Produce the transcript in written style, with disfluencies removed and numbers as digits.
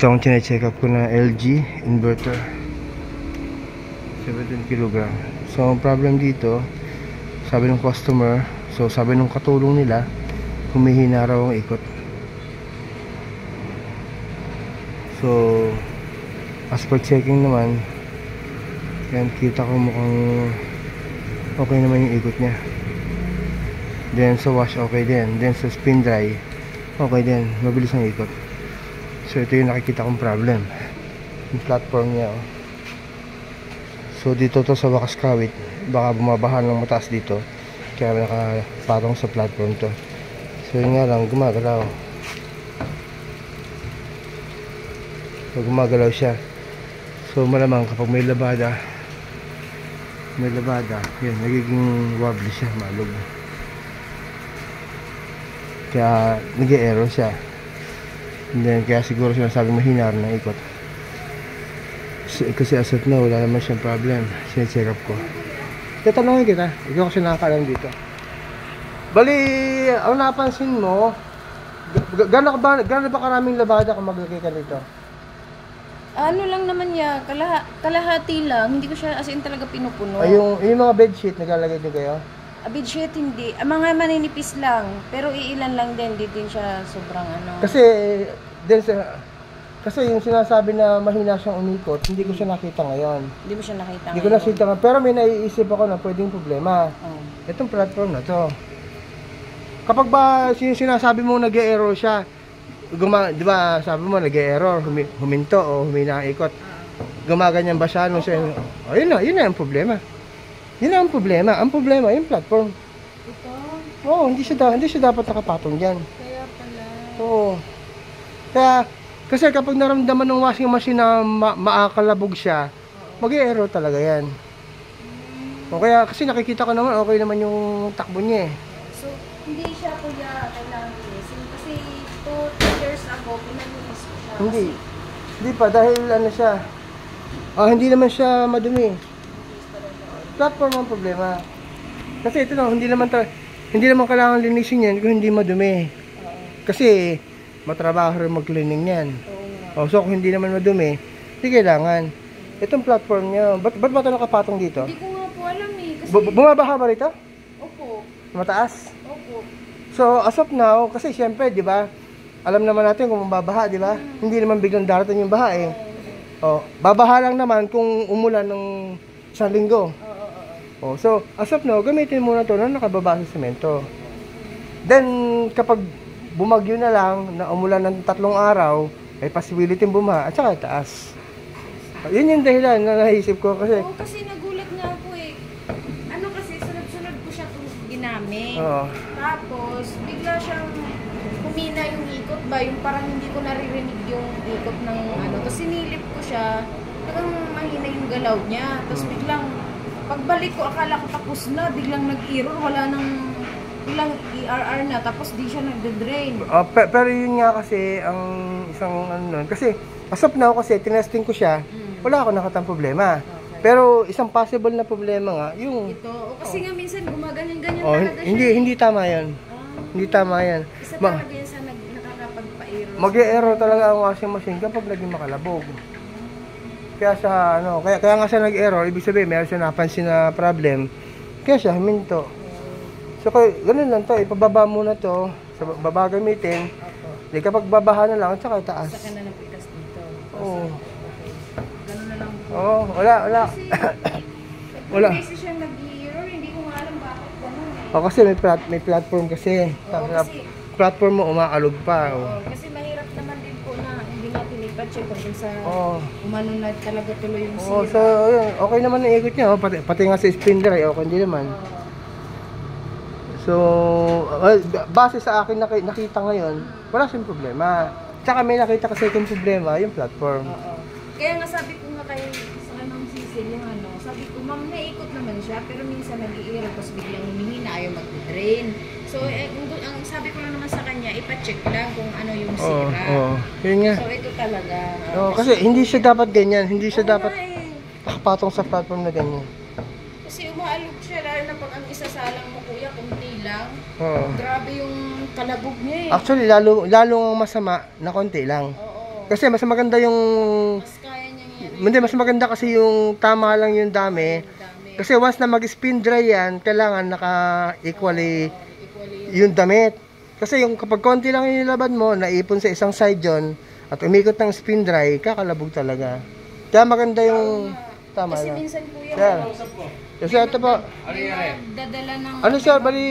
Ito ang chine-check up ko na LG inverter 17 kg. So ang problem dito, sabi ng customer, sabi ng katulong nila, humihina raw ang ikot. So as per checking naman, yan, kita ko mukhang okay naman yung ikot nya. Then sa wash okay din. Then sa spin dry okay din, mabilis ang ikot. So ito yung nakikita kong problem, yung platform nya, oh. So dito to sa wakas kawit, baka bumabaha ng mataas dito, kaya nakapatong sa platform to. So yun nga lang, gumagalaw. So gumagalaw siya. So malamang kapag may labada, yun, nagiging wobbly siya, malog. Kaya nag-e-error siya. And then kaya siguro sinasabi mahina rin ang ikot. Kasi as of now, wala naman siyang problem. Sine-check up ko. Tatanungin kita, ikaw kasi nakakaalam dito. Bali, ang napansin mo, gano'n ba karaming labada kung maglagay ka dito? Ano lang naman niya, kalahati lang, hindi ko siya as in talaga pinupuno. Ay, yung mga bedsheet, naglalagay din kayo? Bedsheet hindi, mga maninipis lang, pero iilan lang din, di din siya sobrang ano. Kasi yung sinasabi na mahina siyang umikot, hindi ko siya nakita ngayon. Hindi mo siya nakita Hindi ko nakita ngayon, pero may naiisip ako na pwedeng problema. Itong platform na to. Kapag ba sinasabi mo nag-e-error siya, di ba sabi mo nag-e-error, huminto o humina ang ikot, gumaganyan ba siya nung siya, yun na yung problema. Yun na ang problema. Ang problema yung platform. Ito? Oo, hindi siya dapat nakapatong dyan. Kaya pala. Oo. Kaya, kasi kapag naramdaman ng washing machine na maakalabog siya, mag-e-error talaga yan. O kaya, kasi nakikita ko naman, okay naman yung takbo niya eh. So, hindi siya kuya kailangan ilisin. Kasi 2 years ago, pinalinis ko siya. Hindi pa, dahil ano siya, hindi naman siya madumi. Platform ang problema. Kasi ito no, hindi naman kailangan linisin yan kung hindi madumi. Kasi matrabaho rin mag-cleaning yan. So kung hindi naman madumi, hindi kailangan. Itong platform niya, ba't ba ito nakapatong dito? Hindi ko nga po alam eh. Kasi... Bumabaha ba rito? Opo. Mataas? Opo. So as of now, kasi syempre, di ba, alam naman natin kung mababaha, di ba? Hindi naman biglang darating yung baha eh. Babaha lang naman kung umulan ng isang linggo. So, as of now, gamitin muna ito na nakababa sa semento. Then, kapag bumagyo na lang, na umulan ng 3 araw, may possibility bumaha, at saka taas. Yun yung dahilan na naisip ko kasi... Oo, kasi nagulat nga ako eh. Ano kasi, sunod-sunod ko siya itong ginamit. Tapos, bigla siyang humina yung ikot ba, yung parang hindi ko naririnig yung ikot ng ano. Tapos sinilip ko siya, talagang mahina yung galaw niya. Tapos biglang, pagbalik ko, akala ko tapos na, biglang nag-error, biglang ERR na, tapos di siya nagde-drain. Pero yun nga kasi, ang isang ano, kasi, as of now kasi, tinesting ko siya, wala ako nakatang problema. Pero, isang possible na problema nga, yung... Ito, kasi nga minsan, gumaganyan-ganyan talaga siya. Hindi tama yan. Hindi tama yan. Isa talaga yan sa nakakapagpa-error. Mag-e-error talaga ang washing machine kapag naging makalabog. Kaya siya, kaya nga siya nag-error, ibig sabihin, meron siya napansin na problem, kaya siya huminto. So, ganun lang to, ipababa muna to, sa baba gamitin, di kapag babaha na lang, at saka itaas. Saka na napitas dito. Oo. Ganun na lang po. Oo, wala. Wala. Kasi siya nag-error, hindi ko nga alam bakit ganun eh. Kasi may platform kasi. Kasi platform mo, umaalog pa. Kasi mahirap naman din po na hindi natin ipacheck kung sa umano na talaga tuloy yung sira. So, yun, okay naman ang ikot niya. Pati nga sa spin dry, okay hindi naman. So, base sa akin nakita ngayon, wala siyang problema. Tsaka may nakita kasi itong problema, yung platform. Kaya nga sabi ko nga kay sa anong Cecil, yung sabi ko, ma'am, naikot naman siya, pero minsan nag-i-error, tapos biglang humihina, ayaw mag-drain. So, ang sabi ko lang naman sa kanya, ipacheck lang kung ano yung sira. Yun nga. So, ito talaga. Kasi hindi siya dapat ganyan, hindi siya dapat nakapatong sa platform na ganyan. Kasi umaalog siya, lalo na pag ang isasalang mo kuya, kunti lang. Oo. Grabe yung kalabog niya eh. Actually, lalo ang masama na konti lang. Oo. Kasi mas maganda yung... Mas kaya niya yan. Hindi, mas maganda kasi yung tama lang yung dami. Kasi once na mag-spin dry yan, kailangan naka-equally yung damit. Kasi yung kapag konti lang yung nilaban mo, naipon sa isang side yon at umikot ng spin dry, kakalabog talaga. Kaya maganda yung tama Kasi lang. minsan kuya, Sir, ito po. dadala ng Ano sir, bali...